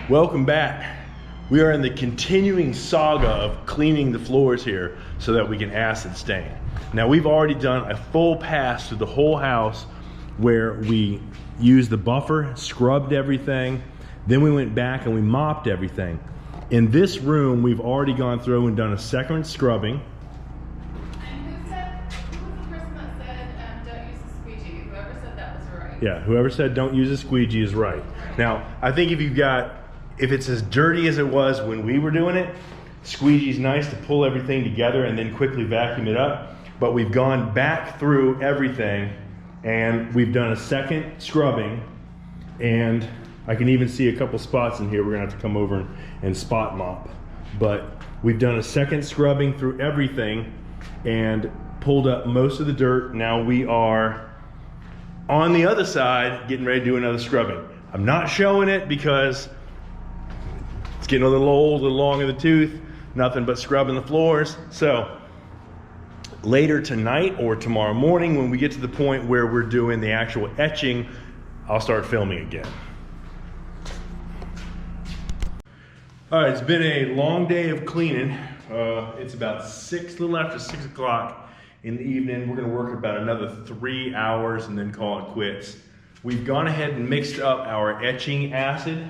Welcome back. We are in the continuing saga of cleaning the floors here so that we can acid stain. Now we've already done a full pass through the whole house where we used the buffer, scrubbed everything, then we went back and we mopped everything. In this room, we've already gone through and done a second scrubbing. And who was the person that said don't use the squeegee? Whoever said that was right. Yeah, whoever said don't use a squeegee is right. Now, I think if it's as dirty as it was when we were doing it, squeegee's nice to pull everything together and then quickly vacuum it up. But we've gone back through everything and we've done a second scrubbing, and I can even see a couple spots in here we're gonna have to come over and spot mop. But we've done a second scrubbing through everything and pulled up most of the dirt. Now we are on the other side getting ready to do another scrubbing. I'm not showing it because it's getting a little old, a little long in the tooth, nothing but scrubbing the floors. So later tonight or tomorrow morning, when we get to the point where we're doing the actual etching, I'll start filming again. All right, it's been a long day of cleaning. It's about little after 6 o'clock in the evening. We're gonna work about another 3 hours and then call it quits. We've gone ahead and mixed up our etching acid,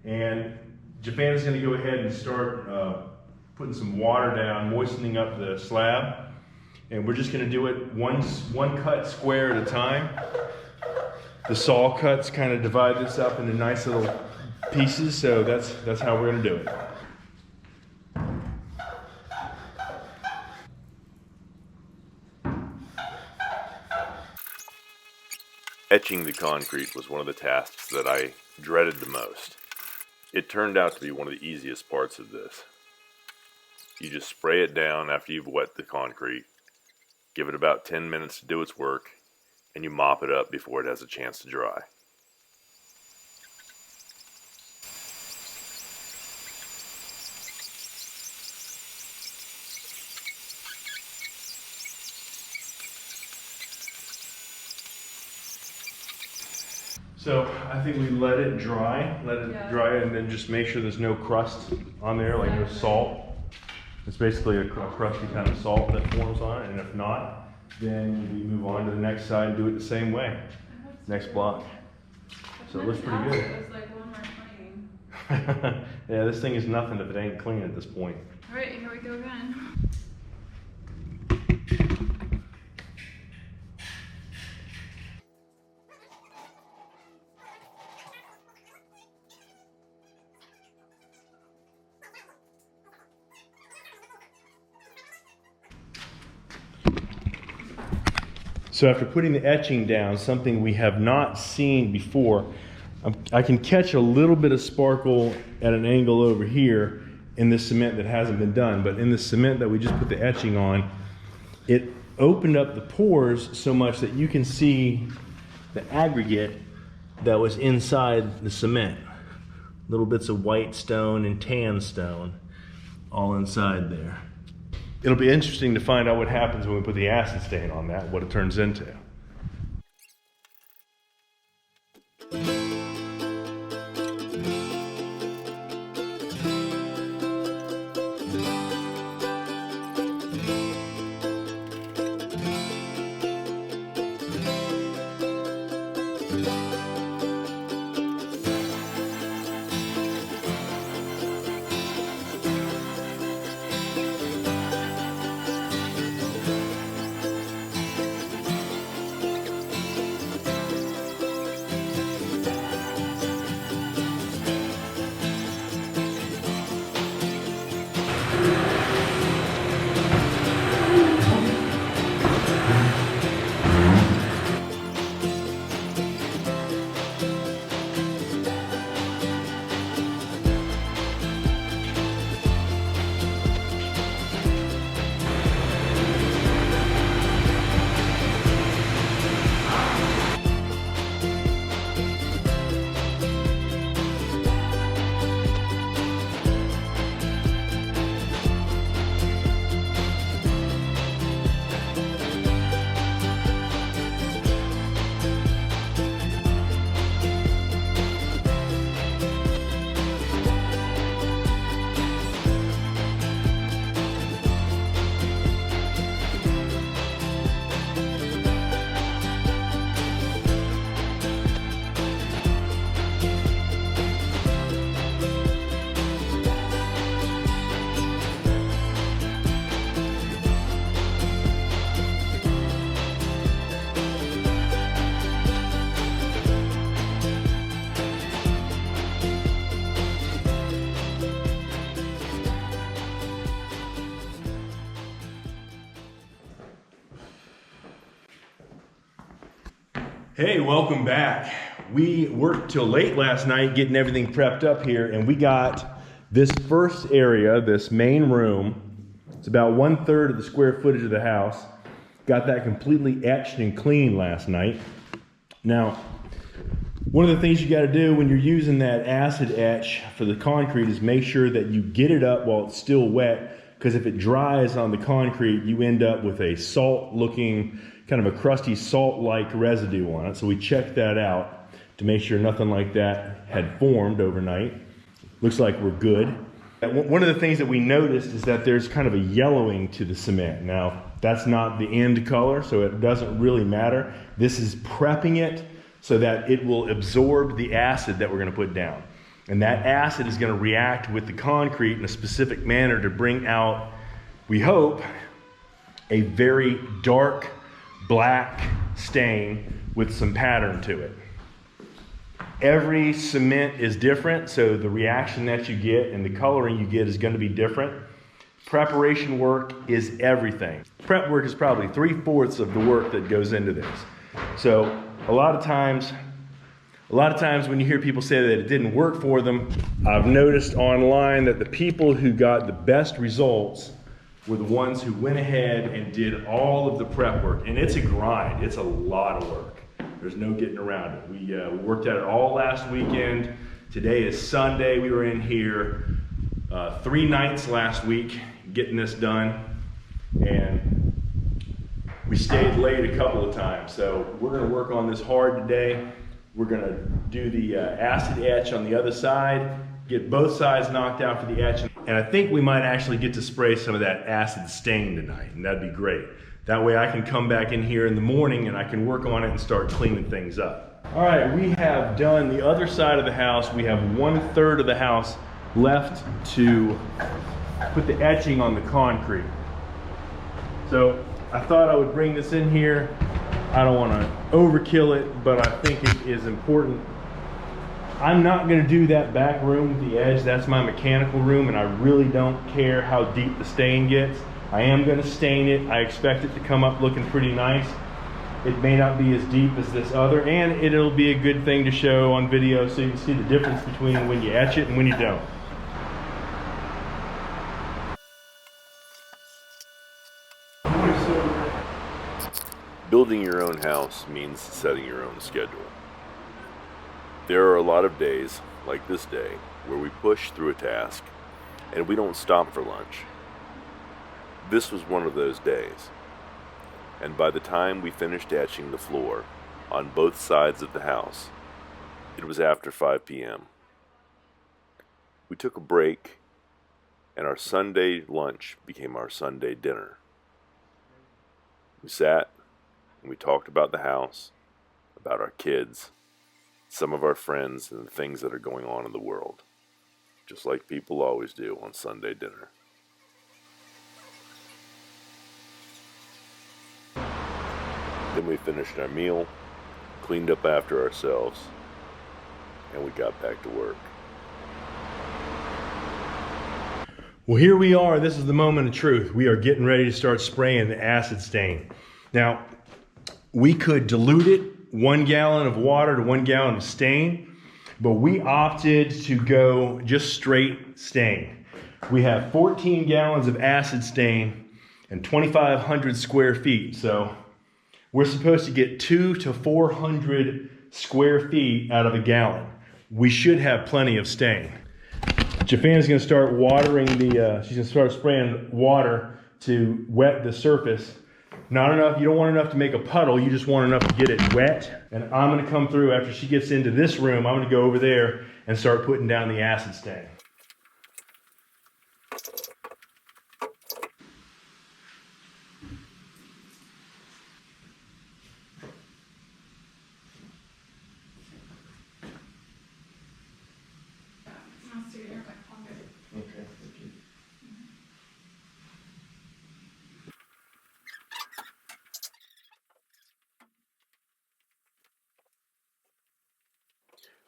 and Japan is gonna go ahead and start putting some water down, moistening up the slab. And we're just gonna do it one cut square at a time. The saw cuts kind of divide this up into nice little pieces, so that's how we're gonna do it. Etching the concrete was one of the tasks that I dreaded the most. It turned out to be one of the easiest parts of this. You just spray it down after you've wet the concrete, give it about 10 minutes to do its work, and you mop it up before it has a chance to dry. So I think we let it dry, and then just make sure there's no crust on there, like no salt. It's basically a crusty kind of salt that forms on it, and if not, then we move on to the next side and do it the same way. Next block. So it looks pretty good. It was like one more clean. Yeah, this thing is nothing if it ain't clean at this point. All right, here we go again. So after putting the etching down, something we have not seen before, I can catch a little bit of sparkle at an angle over here in the cement that hasn't been done, but in the cement that we just put the etching on, it opened up the pores so much that you can see the aggregate that was inside the cement. Little bits of white stone and tan stone all inside there. It'll be interesting to find out what happens when we put the acid stain on that, what it turns into. Hey, welcome back. We worked till late last night getting everything prepped up here, and we got this first area, this main room. It's about 1/3 of the square footage of the house. Got that completely etched and cleaned last night. Now, one of the things you got to do when you're using that acid etch for the concrete is make sure that you get it up while it's still wet, because if it dries on the concrete, you end up with a salt-looking, kind of a crusty salt-like residue on it. So we checked that out to make sure nothing like that had formed overnight. Looks like we're good. One of the things that we noticed is that there's kind of a yellowing to the cement. Now, that's not the end color, so it doesn't really matter. This is prepping it so that it will absorb the acid that we're going to put down. And that acid is going to react with the concrete in a specific manner to bring out, we hope, a very dark black stain with some pattern to it. Every cement is different, so the reaction that you get and the coloring you get is going to be different. Preparation work is everything. Prep work is probably 3/4 of the work that goes into this. So a lot of times when you hear people say that it didn't work for them, I've noticed online that the people who got the best results were the ones who went ahead and did all of the prep work. And it's a grind, it's a lot of work. There's no getting around it. We worked at it all last weekend. Today is Sunday. We were in here 3 nights last week getting this done. And we stayed late a couple of times. So we're gonna work on this hard today. We're gonna do the acid etch on the other side, get both sides knocked out for the etch. And I think we might actually get to spray some of that acid stain tonight, and that'd be great. That way I can come back in here in the morning and I can work on it and start cleaning things up. All right, we have done the other side of the house. We have 1/3 of the house left to put the etching on the concrete. So I thought I would bring this in here. I don't want to overkill it, but I think it is important. I'm not going to do that back room with the edge. That's my mechanical room, and I really don't care how deep the stain gets. I am going to stain it. I expect it to come up looking pretty nice. It may not be as deep as this other, and it'll be a good thing to show on video so you can see the difference between when you etch it and when you don't. Building your own house means setting your own schedule. There are a lot of days, like this day, where we push through a task and we don't stop for lunch. This was one of those days, and by the time we finished etching the floor on both sides of the house, it was after 5 p.m. We took a break, and our Sunday lunch became our Sunday dinner. We sat and we talked about the house, about our kids, some of our friends, and the things that are going on in the world, just like people always do on Sunday dinner. Then we finished our meal, cleaned up after ourselves, and we got back to work. Well, here we are. This is the moment of truth. We are getting ready to start spraying the acid stain. Now, we could dilute it, 1 gallon of water to 1 gallon of stain, but we opted to go just straight stain. We have 14 gallons of acid stain and 2,500 square feet. So we're supposed to get 200 to 400 square feet out of a gallon. We should have plenty of stain. Jafan's gonna start watering she's gonna start spraying water to wet the surface. Not enough, you don't want enough to make a puddle, you just want enough to get it wet. And I'm gonna come through after she gets into this room, I'm gonna go over there and start putting down the acid stain. I'll see you there in my pocket. Okay, thank you.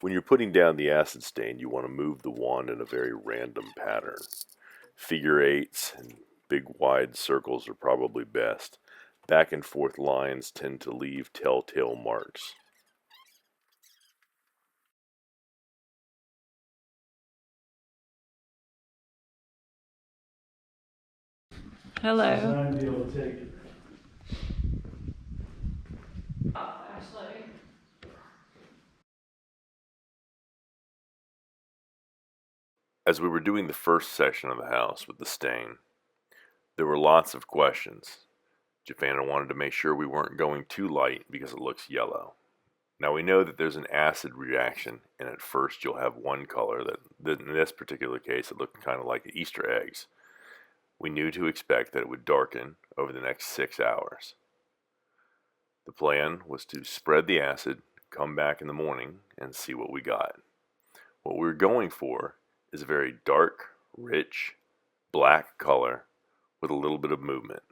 When you're putting down the acid stain, you want to move the wand in a very random pattern. Figure eights and big wide circles are probably best. Back and forth lines tend to leave telltale marks. Hello. Designed to be able to take it. Ashley. As we were doing the first section of the house with the stain, there were lots of questions. Jafana wanted to make sure we weren't going too light because it looks yellow. Now we know that there's an acid reaction, and at first you'll have one color that in this particular case it looked kind of like Easter eggs. We knew to expect that it would darken over the next 6 hours. The plan was to spread the acid, come back in the morning, and see what we got. What we're going for is a very dark, rich, black color with a little bit of movement.